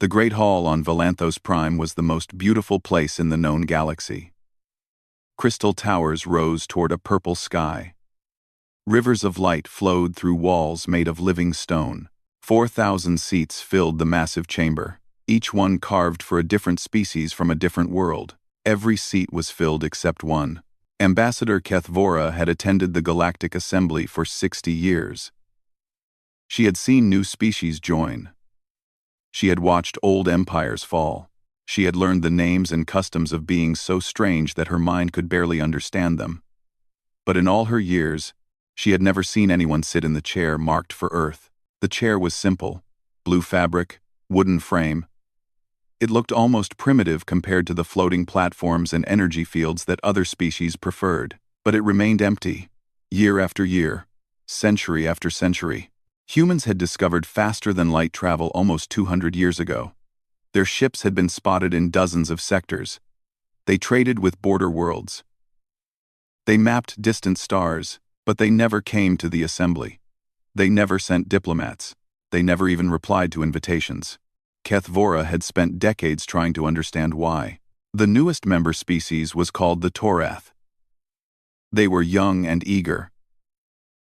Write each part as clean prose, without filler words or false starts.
The Great Hall on Valanthos Prime was the most beautiful place in the known galaxy. Crystal towers rose toward a purple sky. Rivers of light flowed through walls made of living stone. 4,000 seats filled the massive chamber, each one carved for a different species from a different world. Every seat was filled except one. Ambassador Kethvora had attended the Galactic Assembly for 60 years. She had seen new species join. She had watched old empires fall. She had learned the names and customs of beings so strange that her mind could barely understand them. But in all her years, she had never seen anyone sit in the chair marked for Earth. The chair was simple, blue fabric, wooden frame. It looked almost primitive compared to the floating platforms and energy fields that other species preferred. But it remained empty, year after year, century after century. Humans had discovered faster-than-light travel almost 200 years ago. Their ships had been spotted in dozens of sectors. They traded with border worlds. They mapped distant stars, but they never came to the assembly. They never sent diplomats. They never even replied to invitations. Kethvora had spent decades trying to understand why. The newest member species was called the Torath. They were young and eager.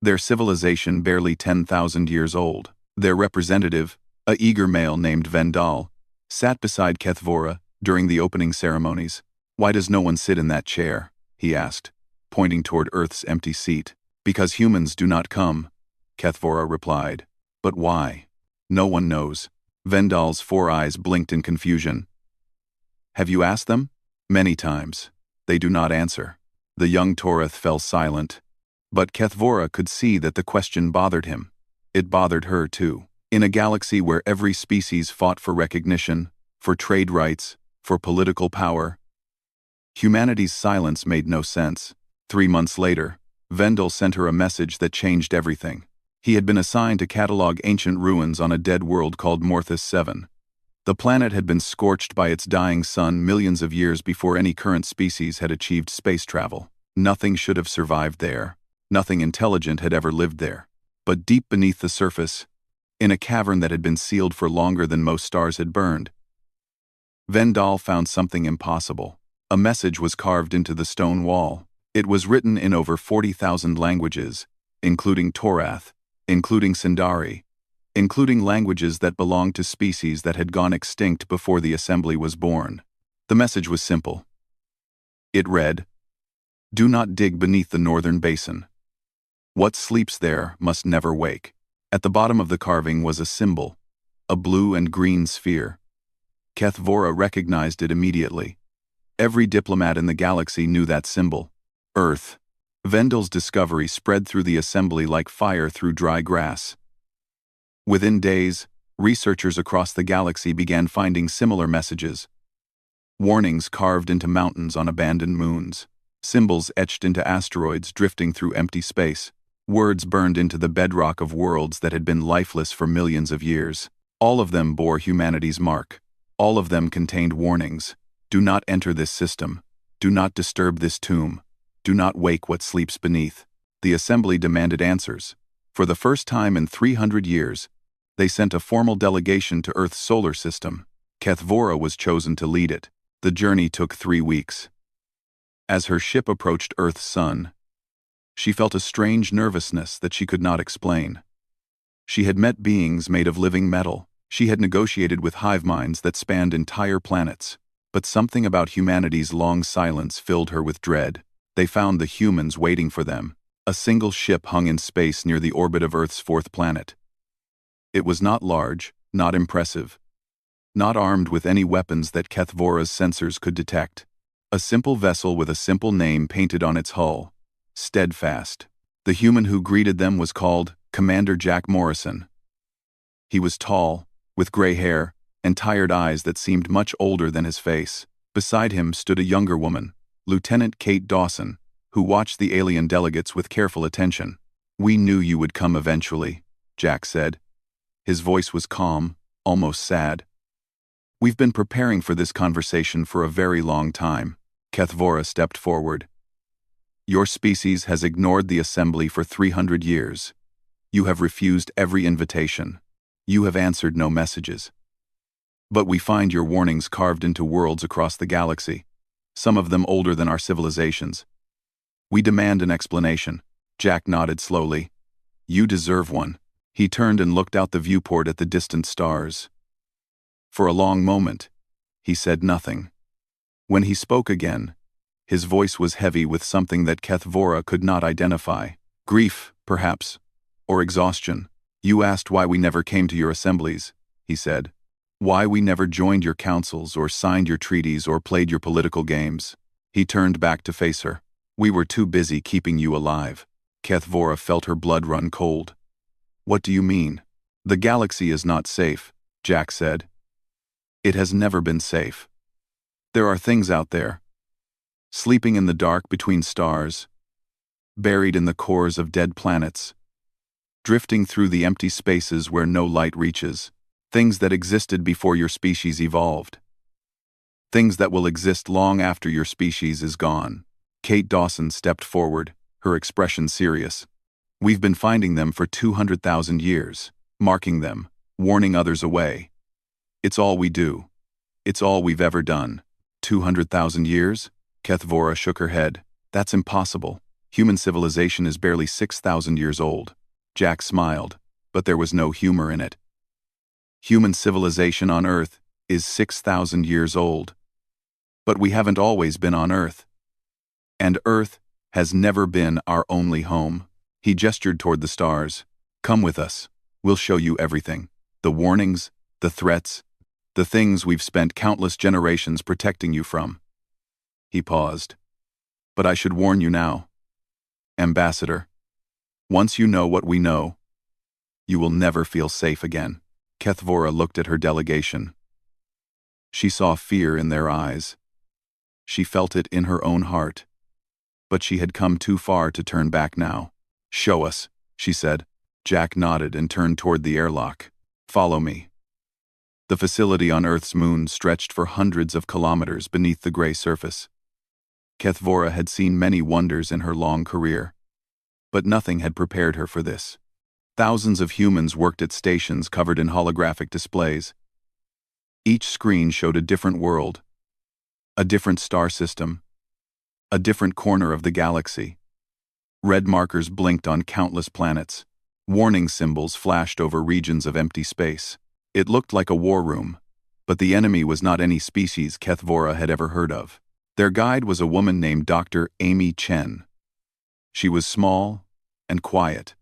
Their civilization barely 10,000 years old. Their representative, a eager male named Vendal, sat beside Kethvora during the opening ceremonies. "Why does no one sit in that chair?" he asked, pointing toward Earth's empty seat. "Because humans do not come," Kethvora replied. "But why?" "No one knows." Vendal's 4 eyes blinked in confusion. "Have you asked them?" "Many times. They do not answer." The young Torath fell silent. But Kethvora could see that the question bothered him. It bothered her too. In a galaxy where every species fought for recognition, for trade rights, for political power, humanity's silence made no sense. 3 months later, Vendel sent her a message that changed everything. He had been assigned to catalog ancient ruins on a dead world called Morthus 7. The planet had been scorched by its dying sun millions of years before any current species had achieved space travel. Nothing should have survived there. Nothing intelligent had ever lived there. But deep beneath the surface, in a cavern that had been sealed for longer than most stars had burned, Vendal found something impossible. A message was carved into the stone wall. It was written in over 40,000 languages, including Torath, including Sindari, including languages that belonged to species that had gone extinct before the assembly was born. The message was simple. It read, "Do not dig beneath the northern basin. What sleeps there must never wake." At the bottom of the carving was a symbol, a blue and green sphere. Kethvora recognized it immediately. Every diplomat in the galaxy knew that symbol. Earth. Vendal's discovery spread through the assembly like fire through dry grass. Within days, researchers across the galaxy began finding similar messages. Warnings carved into mountains on abandoned moons. Symbols etched into asteroids drifting through empty space. Words burned into the bedrock of worlds that had been lifeless for millions of years. All of them bore humanity's mark. All of them contained warnings. Do not enter this system. Do not disturb this tomb. Do not wake what sleeps beneath. The assembly demanded answers. For the first time in 300 years, they sent a formal delegation to Earth's solar system. Kethvora was chosen to lead it. The journey took 3 weeks. As her ship approached Earth's sun, she felt a strange nervousness that she could not explain. She had met beings made of living metal. She had negotiated with hive minds that spanned entire planets. But something about humanity's long silence filled her with dread. They found the humans waiting for them. A single ship hung in space near the orbit of Earth's 4th planet. It was not large, not impressive, not armed with any weapons that Kethvora's sensors could detect. A simple vessel with a simple name painted on its hull. Steadfast. The human who greeted them was called Commander Jack Morrison. He was tall, with gray hair, and tired eyes that seemed much older than his face. Beside him stood a younger woman, Lieutenant Kate Dawson, who watched the alien delegates with careful attention. "We knew you would come eventually," Jack said. His voice was calm, almost sad. "We've been preparing for this conversation for a very long time." Kethvora stepped forward. "Your species has ignored the assembly for 300 years. You have refused every invitation. You have answered no messages. But we find your warnings carved into worlds across the galaxy, some of them older than our civilizations. We demand an explanation. Jack nodded slowly. You deserve one. He turned and looked out the viewport at the distant stars. For a long moment, he said nothing. When he spoke again, his voice was heavy with something that Kethvora could not identify. Grief, perhaps, or exhaustion. You asked why we never came to your assemblies, he said. Why we never joined your councils or signed your treaties or played your political games. He turned back to face her. We were too busy keeping you alive. Kethvora felt her blood run cold. What do you mean? The galaxy is not safe, Jack said. It has never been safe. There are things out there, sleeping in the dark between stars, buried in the cores of dead planets, drifting through the empty spaces where no light reaches, things that existed before your species evolved, things that will exist long after your species is gone. Kate Dawson stepped forward, her expression serious. We've been finding them for 200,000 years, marking them, warning others away. It's all we do. It's all we've ever done. 200,000 years? Kethvora shook her head. That's impossible. Human civilization is barely 6,000 years old. Jack smiled, but there was no humor in it. Human civilization on Earth is 6,000 years old. But we haven't always been on Earth. And Earth has never been our only home. He gestured toward the stars. Come with us. We'll show you everything. The warnings, the threats, the things we've spent countless generations protecting you from. He paused. But I should warn you now, Ambassador. Once you know what we know, you will never feel safe again. Kethvora looked at her delegation. She saw fear in their eyes. She felt it in her own heart. But she had come too far to turn back now. Show us, she said. Jack nodded and turned toward the airlock. Follow me. The facility on Earth's moon stretched for hundreds of kilometers beneath the gray surface. Kethvora had seen many wonders in her long career. But nothing had prepared her for this. Thousands of humans worked at stations covered in holographic displays. Each screen showed a different world, a different star system, a different corner of the galaxy. Red markers blinked on countless planets. Warning symbols flashed over regions of empty space. It looked like a war room, but the enemy was not any species Kethvora had ever heard of. Their guide was a woman named Dr. Amy Chen. She was small and quiet,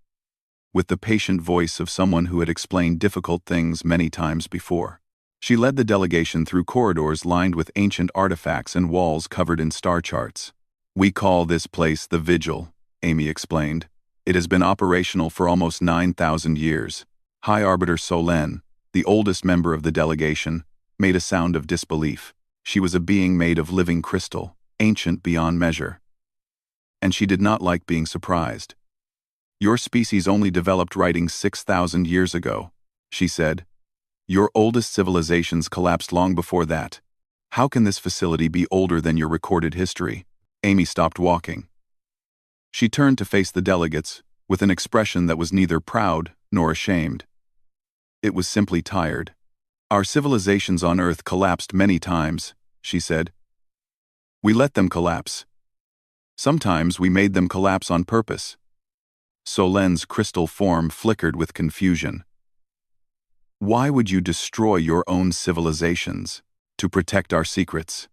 with the patient voice of someone who had explained difficult things many times before. She led the delegation through corridors lined with ancient artifacts and walls covered in star charts. We call this place the Vigil, Amy explained. It has been operational for almost 9,000 years. High Arbiter Solen, the oldest member of the delegation, made a sound of disbelief. She was a being made of living crystal, ancient beyond measure. And she did not like being surprised. Your species only developed writing 6,000 years ago, she said. Your oldest civilizations collapsed long before that. How can this facility be older than your recorded history? Amy stopped walking. She turned to face the delegates, with an expression that was neither proud nor ashamed. It was simply tired. Our civilizations on Earth collapsed many times, she said. We let them collapse. Sometimes we made them collapse on purpose. Solen's crystal form flickered with confusion. Why would you destroy your own civilizations? To protect our secrets.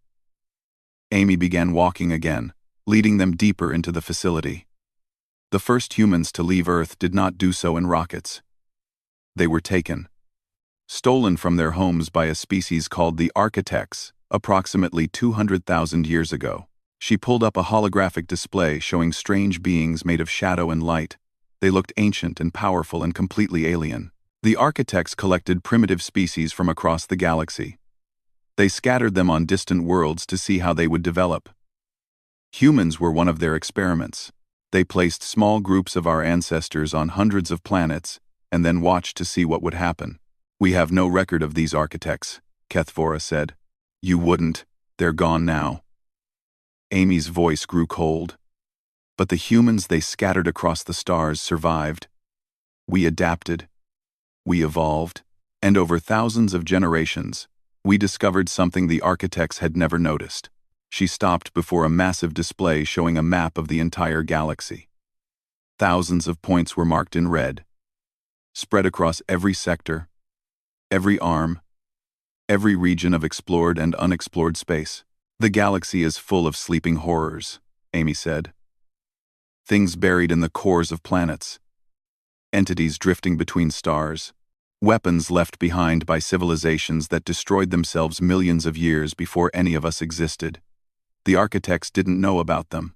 Amy began walking again, leading them deeper into the facility. The first humans to leave Earth did not do so in rockets. They were taken, stolen from their homes by a species called the Architects, approximately 200,000 years ago. She pulled up a holographic display showing strange beings made of shadow and light. They looked ancient and powerful and completely alien. The Architects collected primitive species from across the galaxy. They scattered them on distant worlds to see how they would develop. Humans were one of their experiments. They placed small groups of our ancestors on hundreds of planets and then watched to see what would happen. We have no record of these Architects, Kethvora said. You wouldn't. They're gone now. Amy's voice grew cold. But the humans they scattered across the stars survived. We adapted. We evolved. And over thousands of generations, We discovered something the architects had never noticed. She stopped before a massive display showing a map of the entire galaxy. Thousands of points were marked in red, spread across every sector, every arm, every region of explored and unexplored space. The galaxy is full of sleeping horrors, Amy said. Things buried in the cores of planets, entities drifting between stars, weapons left behind by civilizations that destroyed themselves millions of years before any of us existed. The architects didn't know about them,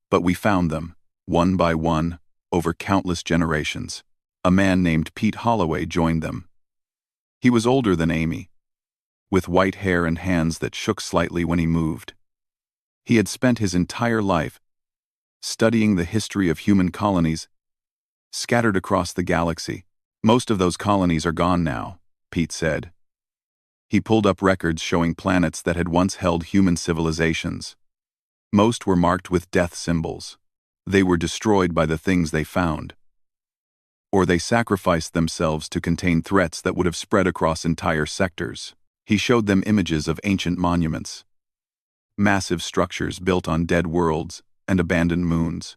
but we found them, one by one, over countless generations. A man named Pete Holloway joined them. He was older than Amy, with white hair and hands that shook slightly when he moved. He had spent his entire life studying the history of human colonies scattered across the galaxy. Most of those colonies are gone now, Pete said. He pulled up records showing planets that had once held human civilizations. Most were marked with death symbols. They were destroyed by the things they found, or they sacrificed themselves to contain threats that would have spread across entire sectors. He showed them images of ancient monuments, massive structures built on dead worlds and abandoned moons.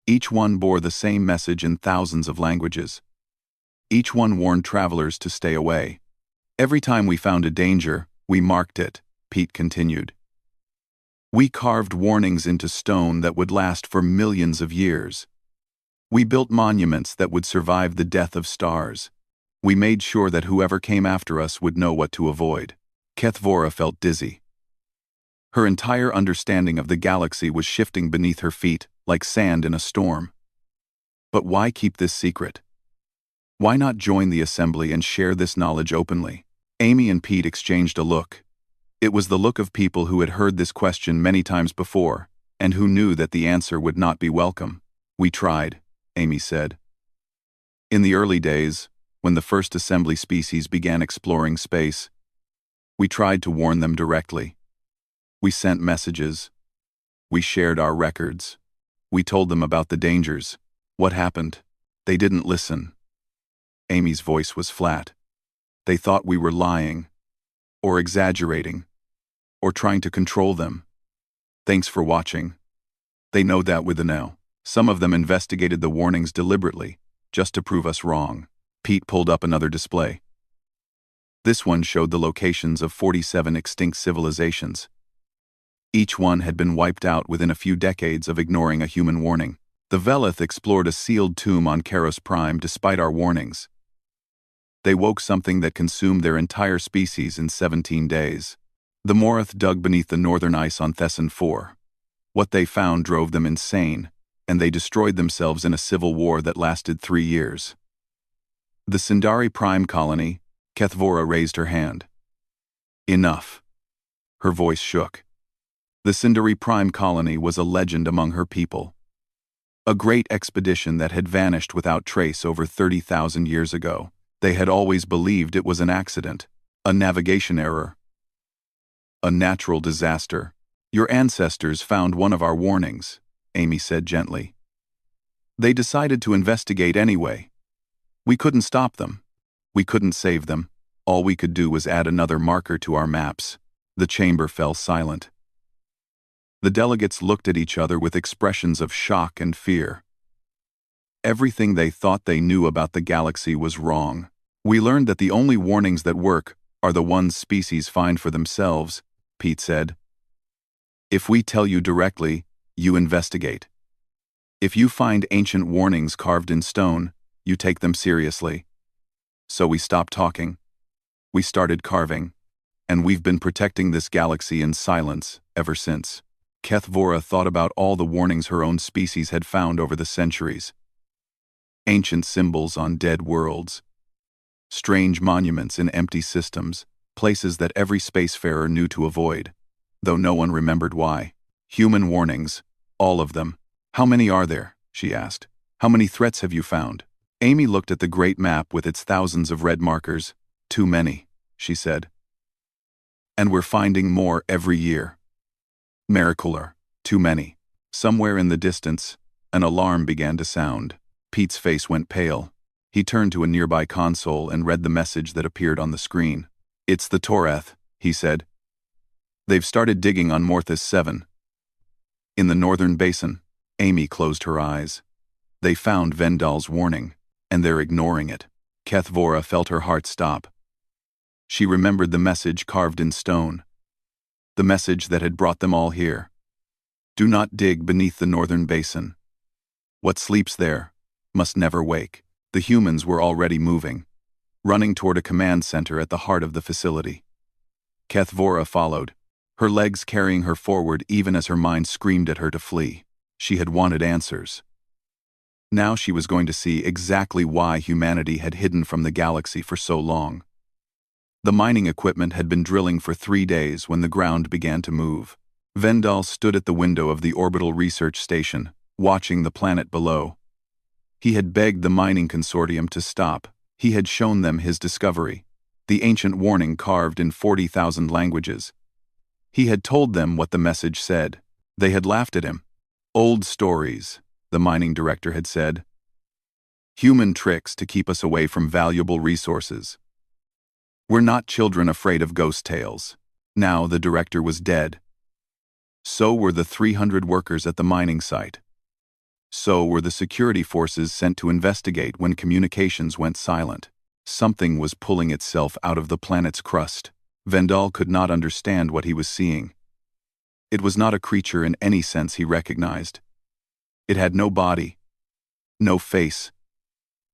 Each one bore the same message in thousands of languages. Each one warned travelers to stay away. Every time we found a danger, we marked it, Pete continued. We carved warnings into stone that would last for millions of years. We built monuments that would survive the death of stars. We made sure that whoever came after us would know what to avoid. Kethvora felt dizzy. Her entire understanding of the galaxy was shifting beneath her feet, like sand in a storm. But why keep this secret? Why not join the assembly and share this knowledge openly? Amy and Pete exchanged a look. It was the look of people who had heard this question many times before, and who knew that the answer would not be welcome. We tried, Amy said. In the early days, when the first assembly species began exploring space, we tried to warn them directly. We sent messages. We shared our records. We told them about the dangers. What happened? They didn't listen. Amy's voice was flat. They thought we were lying, or exaggerating, or trying to control them. Thanks for watching. They know that with an L. Some of them investigated the warnings deliberately, just to prove us wrong. Pete pulled up another display. This one showed the locations of 47 extinct civilizations. Each one had been wiped out within a few decades of ignoring a human warning. The Velith explored a sealed tomb on Karos Prime despite our warnings. They woke something that consumed their entire species in 17 days. The Morith dug beneath the northern ice on Thesson 4. What they found drove them insane, and they destroyed themselves in a civil war that lasted 3 years. The Sindari Prime colony, Kethvora raised her hand. Enough. Her voice shook. The Sindari Prime colony was a legend among her people. A great expedition that had vanished without trace over 30,000 years ago. They had always believed it was an accident, a navigation error, a natural disaster. Your ancestors found one of our warnings, Amy said gently. They decided to investigate anyway. We couldn't stop them. We couldn't save them. All we could do was add another marker to our maps. The chamber fell silent. The delegates looked at each other with expressions of shock and fear. Everything they thought they knew about the galaxy was wrong. We learned that the only warnings that work are the ones species find for themselves, Pete said. If we tell you directly, you investigate. If you find ancient warnings carved in stone, you take them seriously. So we stopped talking. We started carving. And we've been protecting this galaxy in silence ever since. Kethvora thought about all the warnings her own species had found over the centuries. Ancient symbols on dead worlds. Strange monuments in empty systems, places that every spacefarer knew to avoid, though no one remembered why. Human warnings, all of them. How many are there? She asked. How many threats have you found? Amy looked at the great map with its thousands of red markers. Too many, she said. And we're finding more every year. Miracular, too many. Somewhere in the distance, an alarm began to sound. Pete's face went pale. He turned to a nearby console and read the message that appeared on the screen. It's the Toreth, he said. "They've started digging on Morthus 7. In the northern basin." Amy closed her eyes. "They found Vendal's warning, and they're ignoring it." Kethvora felt her heart stop. She remembered the message carved in stone. The message that had brought them all here. "Do not dig beneath the northern basin. What sleeps there must never wake." The humans were already moving, running toward a command center at the heart of the facility. Kethvora followed, her legs carrying her forward even as her mind screamed at her to flee. She had wanted answers. Now she was going to see exactly why humanity had hidden from the galaxy for so long. The mining equipment had been drilling for 3 days when the ground began to move. Vendal stood at the window of the orbital research station, watching the planet below. He had begged the mining consortium to stop. He had shown them his discovery, the ancient warning carved in 40,000 languages. He had told them what the message said. They had laughed at him. "Old stories," the mining director had said. "Human tricks to keep us away from valuable resources. We're not children afraid of ghost tales." Now the director was dead. So were the 300 workers at the mining site. So were the security forces sent to investigate when communications went silent. Something was pulling itself out of the planet's crust. Vendal could not understand what he was seeing. It was not a creature in any sense he recognized. It had no body, no face,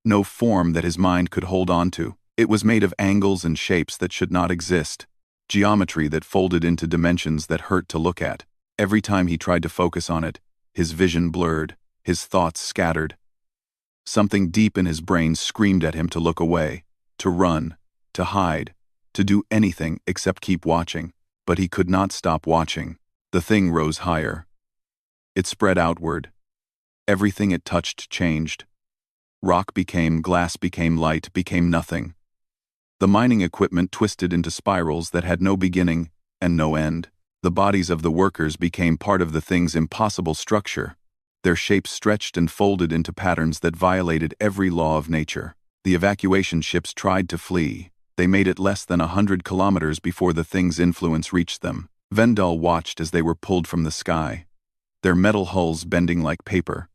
no form that his mind could hold on to. It was made of angles and shapes that should not exist, geometry that folded into dimensions that hurt to look at. Every time he tried to focus on it, his vision blurred, his thoughts scattered. Something deep in his brain screamed at him to look away, to run, to hide, to do anything except keep watching. But he could not stop watching. The thing rose higher. It spread outward. Everything it touched changed. Rock became glass, became light, became nothing. The mining equipment twisted into spirals that had no beginning and no end. The bodies of the workers became part of the thing's impossible structure. Their shapes stretched and folded into patterns that violated every law of nature. The evacuation ships tried to flee. They made it less than 100 kilometers before the thing's influence reached them. Vendal watched as they were pulled from the sky, their metal hulls bending like paper,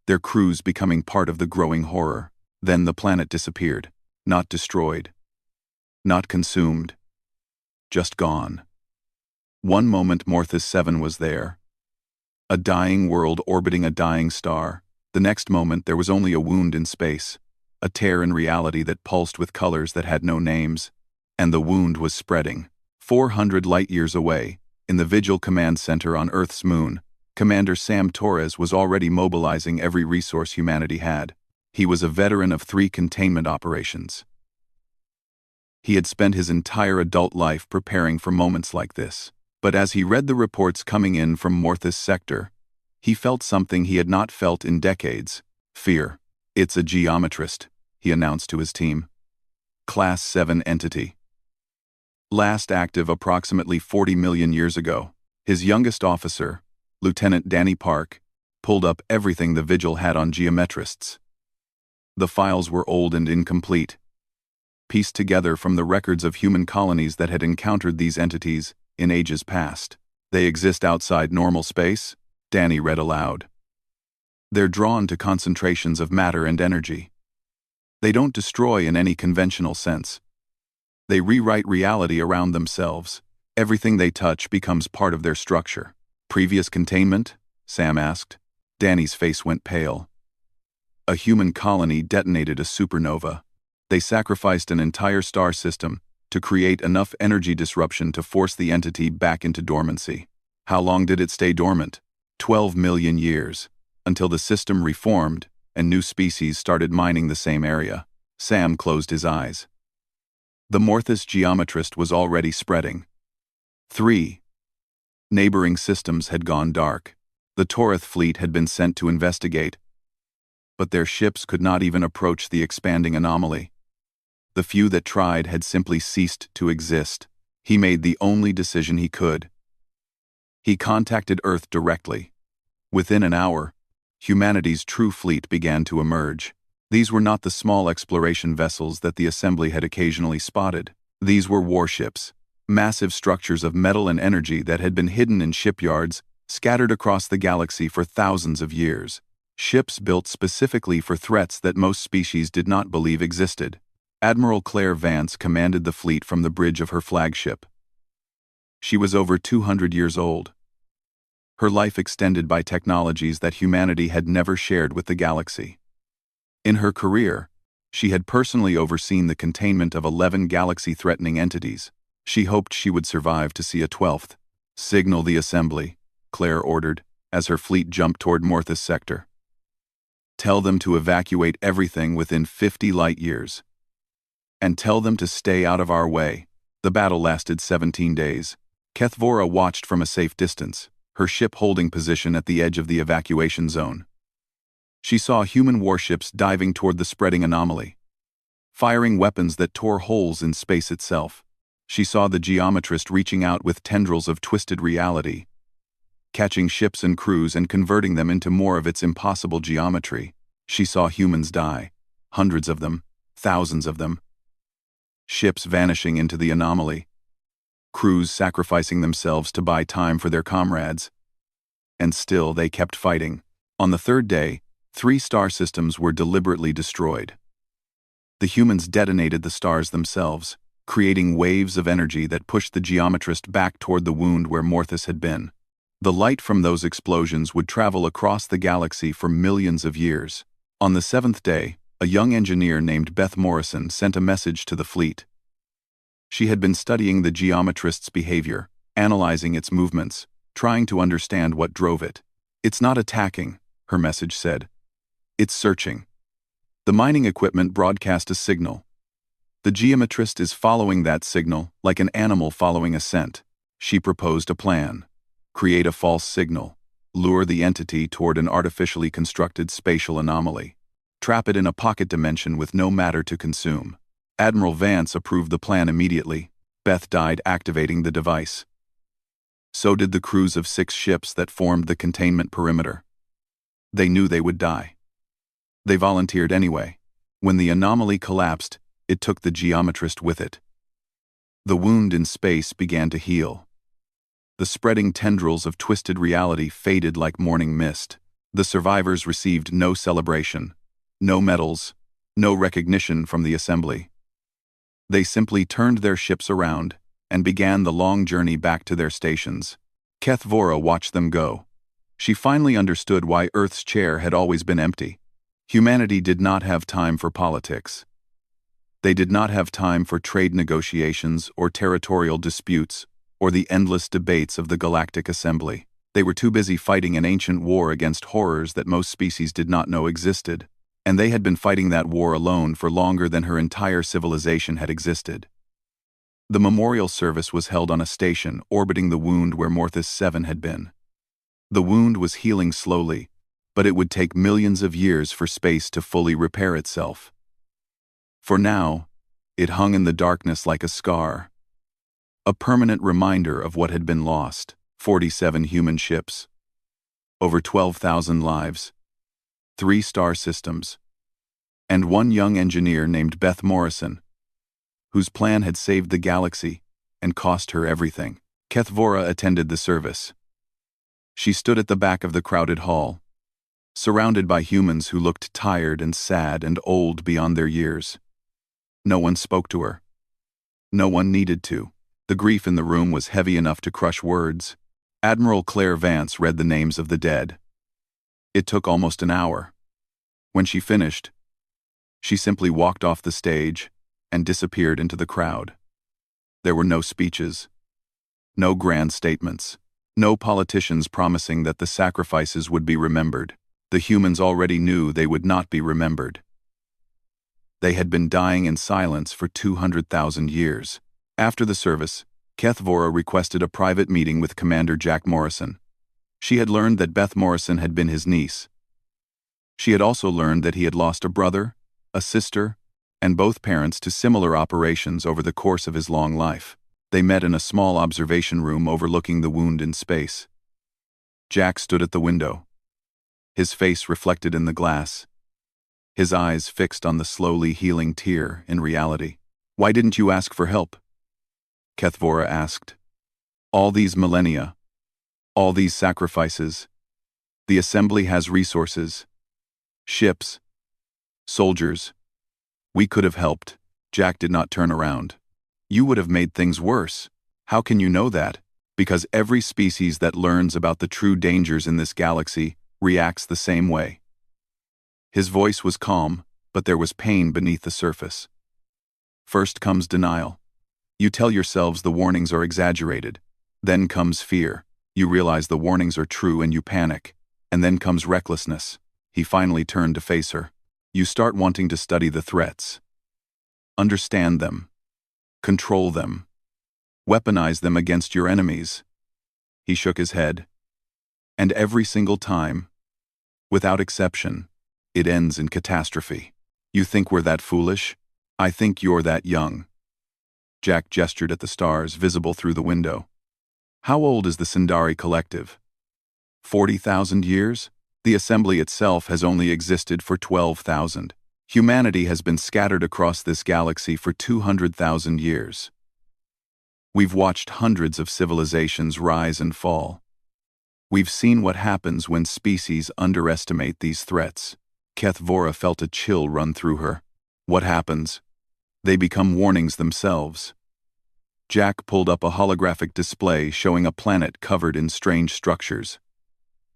their crews becoming part of the growing horror. Then the planet disappeared, not destroyed, not consumed, just gone. One moment Morthus 7 was there, a dying world orbiting a dying star. The next moment there was only a wound in space, a tear in reality that pulsed with colors that had no names, and the wound was spreading. 400 light-years away, in the Vigil Command Center on Earth's moon, Commander Sam Torres was already mobilizing every resource humanity had. He was a veteran of 3 containment operations. He had spent his entire adult life preparing for moments like this. But as he read the reports coming in from Morthus Sector, he felt something he had not felt in decades: fear. "It's a geometrist," he announced to his team. "Class 7 entity. Last active approximately 40 million years ago." His youngest officer, Lieutenant Danny Park, pulled up everything the Vigil had on geometrists. The files were old and incomplete, pieced together from the records of human colonies that had encountered these entities in ages past. "They exist outside normal space," Danny read aloud. "They're drawn to concentrations of matter and energy. They don't destroy in any conventional sense. They rewrite reality around themselves. Everything they touch becomes part of their structure." "Previous containment?" Sam asked. Danny's face went pale. "A human colony detonated a supernova. They sacrificed an entire star system to create enough energy disruption to force the entity back into dormancy." "How long did it stay dormant?" 12 million years, until the system reformed and new species started mining the same area. Sam closed his eyes. The Morthus geometrist was already spreading. 3 neighboring systems had gone dark. The Torith fleet had been sent to investigate, but their ships could not even approach the expanding anomaly. The few that tried had simply ceased to exist. He made the only decision he could. He contacted Earth directly. Within an hour, humanity's true fleet began to emerge. These were not the small exploration vessels that the Assembly had occasionally spotted. These were warships, massive structures of metal and energy that had been hidden in shipyards, scattered across the galaxy for thousands of years. Ships built specifically for threats that most species did not believe existed. Admiral Claire Vance commanded the fleet from the bridge of her flagship. She was over 200 years old. Her life extended by technologies that humanity had never shared with the galaxy. In her career, she had personally overseen the containment of 11 galaxy-threatening entities. She hoped she would survive to see a 12th. "Signal the assembly," Claire ordered, as her fleet jumped toward Morthus sector. "Tell them to evacuate everything within 50 light years. And tell them to stay out of our way." The battle lasted 17 days. Kethvora watched from a safe distance, her ship holding position at the edge of the evacuation zone. She saw human warships diving toward the spreading anomaly, firing weapons that tore holes in space itself. She saw the geometrist reaching out with tendrils of twisted reality, catching ships and crews and converting them into more of its impossible geometry. She saw humans die, hundreds of them, thousands of them. Ships vanishing into the anomaly, crews sacrificing themselves to buy time for their comrades. And still they kept fighting. On the third day, 3 star systems were deliberately destroyed. The humans detonated the stars themselves, creating waves of energy that pushed the geometrist back toward the wound where Morthus had been. The light from those explosions would travel across the galaxy for millions of years. On the 7th day, a young engineer named Beth Morrison sent a message to the fleet. She had been studying the geometrist's behavior, analyzing its movements, trying to understand what drove it. "It's not attacking," her message said. "It's searching." The mining equipment broadcast a signal. The geometrist is following that signal like an animal following a scent. She proposed a plan. Create a false signal. Lure the entity toward an artificially constructed spatial anomaly. Trap it in a pocket dimension with no matter to consume. Admiral Vance approved the plan immediately. Beth died activating the device. So did the crews of 6 ships that formed the containment perimeter. They knew they would die. They volunteered anyway. When the anomaly collapsed, it took the geometrist with it. The wound in space began to heal. The spreading tendrils of twisted reality faded like morning mist. The survivors received no celebration, no medals, no recognition from the assembly. They simply turned their ships around and began the long journey back to their stations. Kethvora watched them go. She finally understood why Earth's chair had always been empty. Humanity did not have time for politics. They did not have time for trade negotiations or territorial disputes or the endless debates of the Galactic Assembly. They were too busy fighting an ancient war against horrors that most species did not know existed, and they had been fighting that war alone for longer than her entire civilization had existed. The memorial service was held on a station orbiting the wound where Morthus 7 had been. The wound was healing slowly, but it would take millions of years for space to fully repair itself. For now, it hung in the darkness like a scar, a permanent reminder of what had been lost. 47 human ships, over 12,000 lives, 3 star systems, and 1 young engineer named Beth Morrison, whose plan had saved the galaxy and cost her everything. Kethvora attended the service. She stood at the back of the crowded hall, surrounded by humans who looked tired and sad and old beyond their years. No one spoke to her. No one needed to. The grief in the room was heavy enough to crush words. Admiral Claire Vance read the names of the dead. It took almost an hour. When she finished, she simply walked off the stage and disappeared into the crowd. There were no speeches, no grand statements, no politicians promising that the sacrifices would be remembered. The humans already knew they would not be remembered. They had been dying in silence for 200,000 years. After the service, Kethvora requested a private meeting with Commander Jack Morrison. She had learned that Beth Morrison had been his niece. She had also learned that he had lost a brother, a sister, and both parents to similar operations over the course of his long life. They met in a small observation room overlooking the wound in space. Jack stood at the window, his face reflected in the glass, his eyes fixed on the slowly healing tear in reality. "Why didn't you ask for help?" Kethvora asked. All these millennia, all these sacrifices. The assembly has resources, ships, soldiers. We could have helped. Jack did not turn around. You would have made things worse. How can you know that? Because every species that learns about the true dangers in this galaxy reacts the same way. His voice was calm, but there was pain beneath the surface. First comes denial. You tell yourselves the warnings are exaggerated. Then comes fear. You realize the warnings are true and you panic. And then comes recklessness. He finally turned to face her. You start wanting to study the threats. Understand them. Control them. Weaponize them against your enemies. He shook his head. And every single time, without exception, it ends in catastrophe. You think we're that foolish? I think you're that young. Jack gestured at the stars visible through the window. How old is the Sindari Collective? 40,000 years? The assembly itself has only existed for 12,000. Humanity has been scattered across this galaxy for 200,000 years. We've watched hundreds of civilizations rise and fall. We've seen what happens when species underestimate these threats. Kethvora felt a chill run through her. What happens? They become warnings themselves. Jack pulled up a holographic display showing a planet covered in strange structures.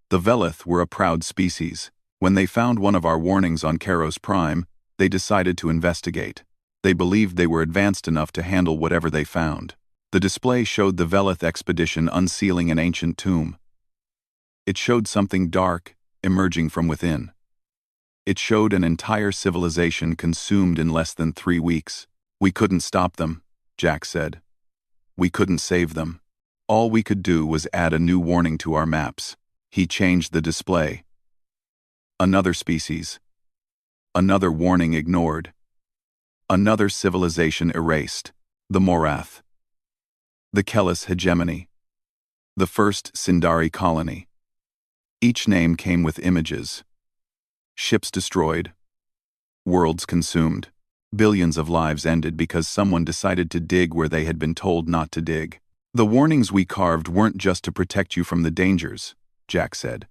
The Velith were a proud species. When they found one of our warnings on Karos Prime, they decided to investigate. They believed they were advanced enough to handle whatever they found. The display showed the Velith expedition unsealing an ancient tomb. It showed something dark emerging from within. It showed an entire civilization consumed in less than 3 weeks. We couldn't stop them, Jack said. We couldn't save them. All we could do was add a new warning to our maps. He changed the display. Another species. Another warning ignored. Another civilization erased. The Morath. The Kellis hegemony. The first Sindari colony. Each name came with images. Ships destroyed. Worlds consumed. Billions of lives ended because someone decided to dig where they had been told not to dig. The warnings we carved weren't just to protect you from the dangers, Jack said.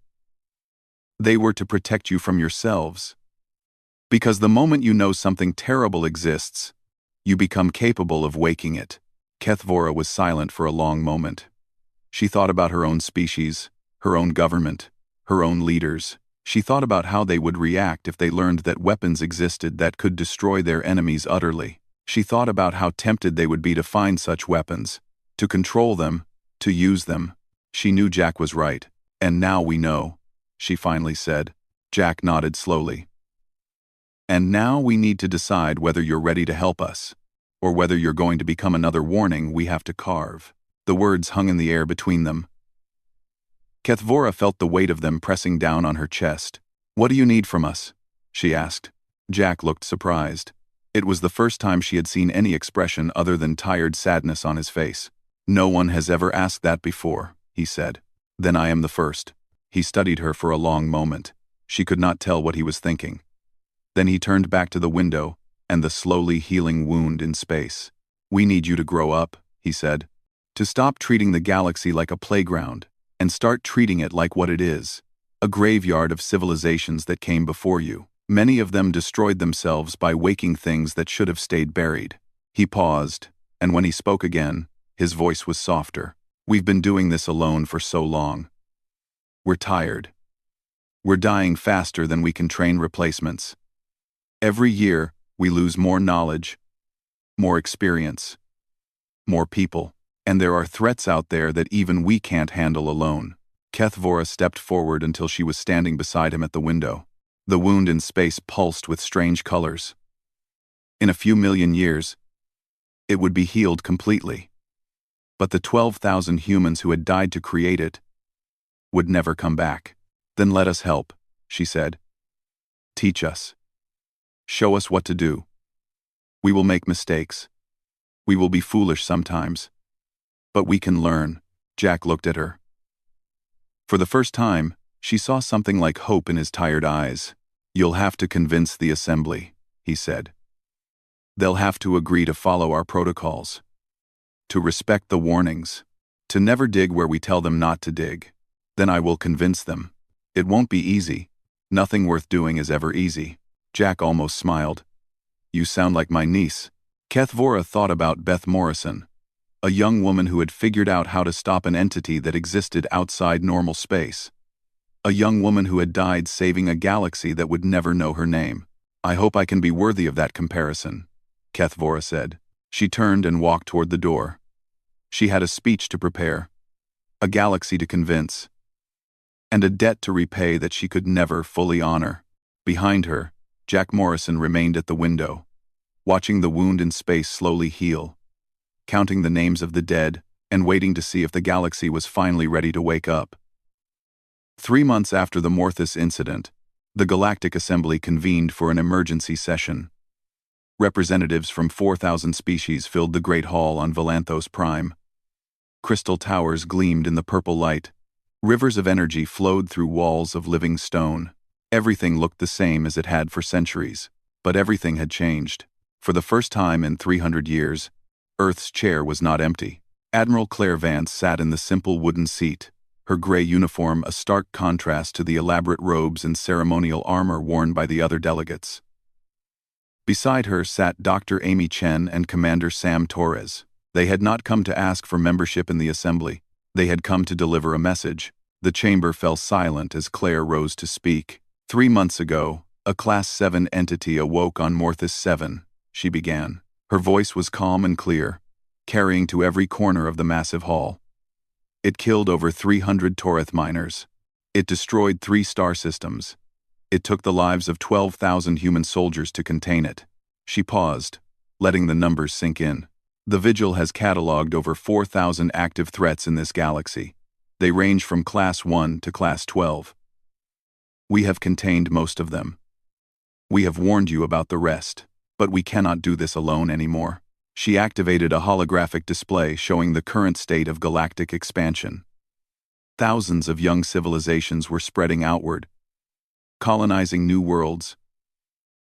They were to protect you from yourselves. Because the moment you know something terrible exists, you become capable of waking it. Kethvora was silent for a long moment. She thought about her own species, her own government, her own leaders. She thought about how they would react if they learned that weapons existed that could destroy their enemies utterly. She thought about how tempted they would be to find such weapons, to control them, to use them. She knew Jack was right. And now we know, she finally said. Jack nodded slowly. And now we need to decide whether you're ready to help us, or whether you're going to become another warning we have to carve. The words hung in the air between them. Kethvora felt the weight of them pressing down on her chest. What do you need from us? She asked. Jack looked surprised. It was the first time she had seen any expression other than tired sadness on his face. No one has ever asked that before, he said. Then I am the first. He studied her for a long moment. She could not tell what he was thinking. Then he turned back to the window and the slowly healing wound in space. We need you to grow up, he said. To stop treating the galaxy like a playground and start treating it like what it is. A graveyard of civilizations that came before you. Many of them destroyed themselves by waking things that should have stayed buried. He paused, and when he spoke again, his voice was softer. We've been doing this alone for so long. We're tired. We're dying faster than we can train replacements. Every year, we lose more knowledge, more experience, more people, and there are threats out there that even we can't handle alone. Kethvora stepped forward until she was standing beside him at the window. The wound in space pulsed with strange colors. In a few million years, it would be healed completely. But the 12,000 humans who had died to create it would never come back. Then let us help, she said. Teach us. Show us what to do. We will make mistakes. We will be foolish sometimes. But we can learn. Jack looked at her. For the first time, she saw something like hope in his tired eyes. You'll have to convince the assembly, he said. They'll have to agree to follow our protocols. to respect the warnings, to never dig where we tell them not to dig. Then I will convince them. It won't be easy. Nothing worth doing is ever easy. Jack almost smiled. You sound like my niece. Kethvora thought about Beth Morrison, a young woman who had figured out how to stop an entity that existed outside normal space. A young woman who had died saving a galaxy that would never know her name. I hope I can be worthy of that comparison, Kethvora said. She turned and walked toward the door. She had a speech to prepare, a galaxy to convince, and a debt to repay that she could never fully honor. Behind her, Jack Morrison remained at the window, watching the wound in space slowly heal, counting the names of the dead, and waiting to see if the galaxy was finally ready to wake up. 3 months after the Morthus incident, the Galactic Assembly convened for an emergency session. Representatives from 4,000 species filled the Great Hall on Valanthos Prime. Crystal towers gleamed in the purple light. Rivers of energy flowed through walls of living stone. Everything looked the same as it had for centuries, but everything had changed. For the first time in 300 years, Earth's chair was not empty. Admiral Claire Vance sat in the simple wooden seat, her gray uniform a stark contrast to the elaborate robes and ceremonial armor worn by the other delegates. Beside her sat Dr. Amy Chen and Commander Sam Torres. They had not come to ask for membership in the assembly. They had come to deliver a message. The chamber fell silent as Claire rose to speak. 3 months ago, a Class 7 entity awoke on Morthus 7, she began. Her voice was calm and clear, carrying to every corner of the massive hall. It killed over 300 Toreth miners. It destroyed 3 star systems. It took the lives of 12,000 human soldiers to contain it. She paused, letting the numbers sink in. The Vigil has cataloged over 4,000 active threats in this galaxy. They range from Class 1 to Class 12. We have contained most of them. We have warned you about the rest, but we cannot do this alone anymore. She activated a holographic display showing the current state of galactic expansion. Thousands of young civilizations were spreading outward, colonizing new worlds,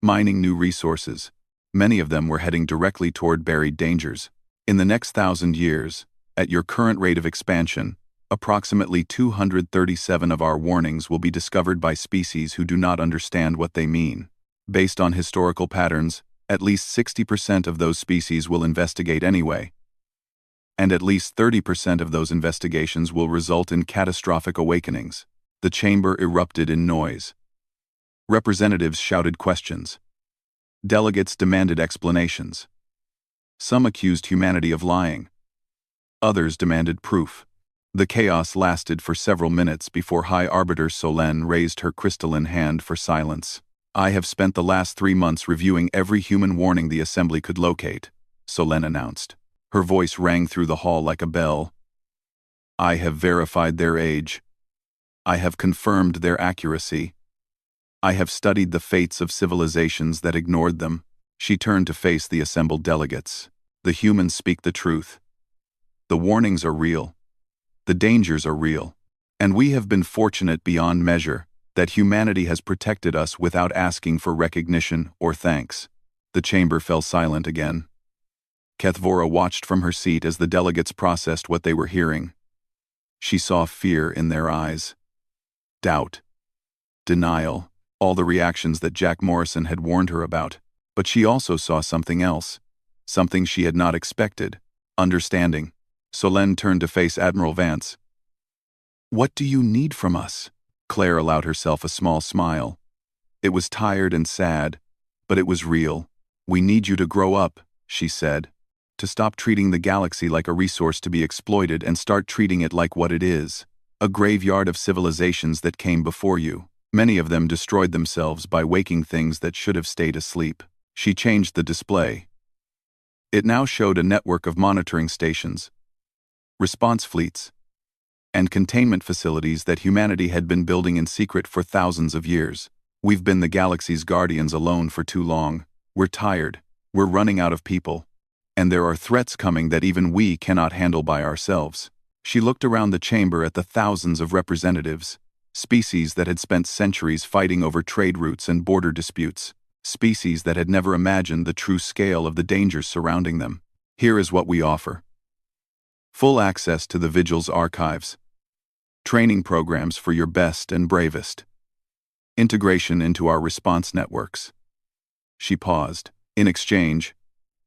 mining new resources. Many of them were heading directly toward buried dangers. In the next 1,000 years, at your current rate of expansion, approximately 237 of our warnings will be discovered by species who do not understand what they mean. Based on historical patterns, at least 60% of those species will investigate anyway, and at least 30% of those investigations will result in catastrophic awakenings. The chamber erupted in noise. Representatives shouted questions. Delegates demanded explanations. Some accused humanity of lying. Others demanded proof. The chaos lasted for several minutes before High Arbiter Solène raised her crystalline hand for silence. I have spent the last 3 months reviewing every human warning the Assembly could locate, Solène announced. Her voice rang through the hall like a bell. I have verified their age. I have confirmed their accuracy. I have studied the fates of civilizations that ignored them. She turned to face the assembled delegates. The humans speak the truth. The warnings are real. The dangers are real. And we have been fortunate beyond measure that humanity has protected us without asking for recognition or thanks. The chamber fell silent again. Kethvora watched from her seat as the delegates processed what they were hearing. She saw fear in their eyes. Doubt. Denial. All the reactions that Jack Morrison had warned her about. But she also saw something else. Something she had not expected. Understanding. Solène turned to face Admiral Vance. What do you need from us? Claire allowed herself a small smile. It was tired and sad, but it was real. We need you to grow up, she said. To stop treating the galaxy like a resource to be exploited and start treating it like what it is. A graveyard of civilizations that came before you. Many of them destroyed themselves by waking things that should have stayed asleep. She changed the display. It now showed a network of monitoring stations, response fleets, and containment facilities that humanity had been building in secret for thousands of years. We've been the galaxy's guardians alone for too long. We're tired. We're running out of people. And there are threats coming that even we cannot handle by ourselves. She looked around the chamber at the thousands of representatives, species that had spent centuries fighting over trade routes and border disputes, species that had never imagined the true scale of the dangers surrounding them. Here is what we offer. full access to the Vigil's archives, training programs for your best and bravest, integration into our response networks. She paused. In exchange,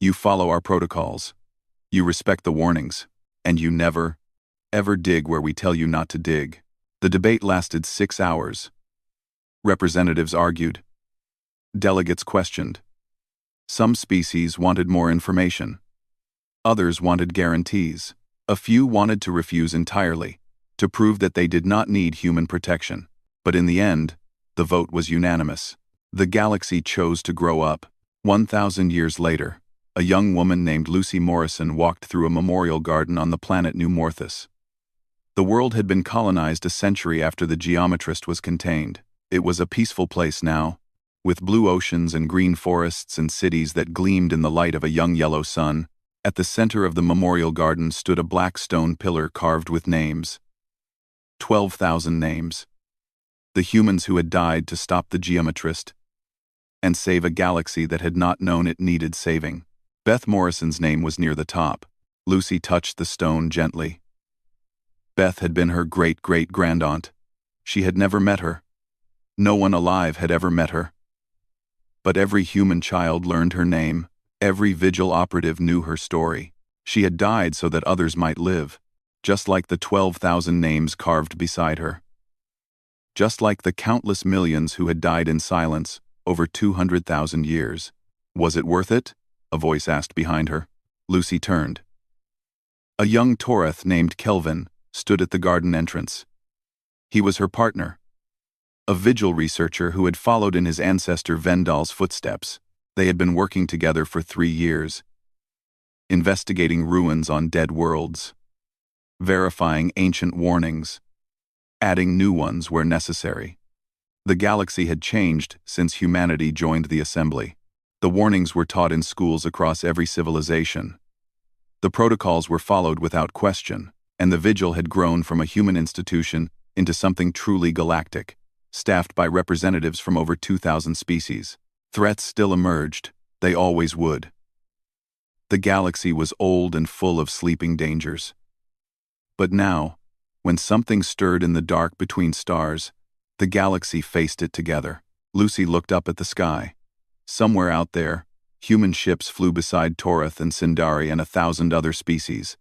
you follow our protocols, you respect the warnings, and you never, ever dig where we tell you not to dig. The debate lasted 6 hours. Representatives argued. Delegates questioned. Some species wanted more information. Others wanted guarantees. A few wanted to refuse entirely, to prove that they did not need human protection. But in the end, the vote was unanimous. The galaxy chose to grow up. 1,000 years later, a young woman named Lucy Morrison walked through a memorial garden on the planet New Morthus. The world had been colonized a century after the geometrist was contained. It was a peaceful place now, with blue oceans and green forests and cities that gleamed in the light of a young yellow sun. At the center of the memorial garden stood a black stone pillar carved with names. 12,000 names. The humans who had died to stop the geometrist and save a galaxy that had not known it needed saving. Beth Morrison's name was near the top. Lucy touched the stone gently. Beth had been her great-great-grandaunt. She had never met her. No one alive had ever met her. But every human child learned her name. Every Vigil operative knew her story. She had died so that others might live, just like the 12,000 names carved beside her. Just like the countless millions who had died in silence over 200,000 years. Was it worth it? A voice asked behind her. Lucy turned. A young Toreth named Kelvin stood at the garden entrance. He was her partner, a Vigil researcher who had followed in his ancestor Vendal's footsteps. They had been working together for 3 years, investigating ruins on dead worlds, verifying ancient warnings, adding new ones where necessary. The galaxy had changed since humanity joined the assembly. The warnings were taught in schools across every civilization. The protocols were followed without question, and the Vigil had grown from a human institution into something truly galactic, staffed by representatives from over 2,000 species. Threats still emerged. They always would. The galaxy was old and full of sleeping dangers. But now, when something stirred in the dark between stars, the galaxy faced it together. Lucy looked up at the sky. Somewhere out there, human ships flew beside Toreth and Sindari and 1,000 other species.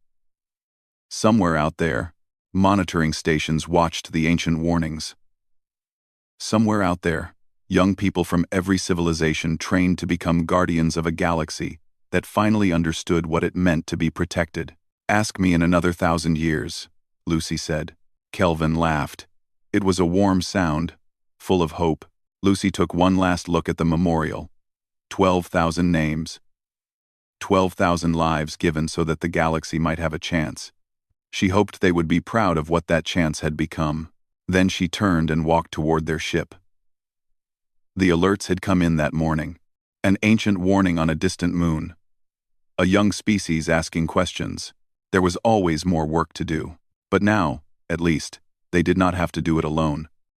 Somewhere out there, monitoring stations watched the ancient warnings. Somewhere out there, young people from every civilization trained to become guardians of a galaxy that finally understood what it meant to be protected. Ask me in another 1,000 years, Lucy said. Kelvin laughed. It was a warm sound, full of hope. Lucy took one last look at the memorial. 12,000 names. 12,000 lives given so that the galaxy might have a chance. She hoped they would be proud of what that chance had become. Then she turned and walked toward their ship. The alerts had come in that morning. An ancient warning on a distant moon. A young species asking questions. There was always more work to do. But now, at least, they did not have to do it alone.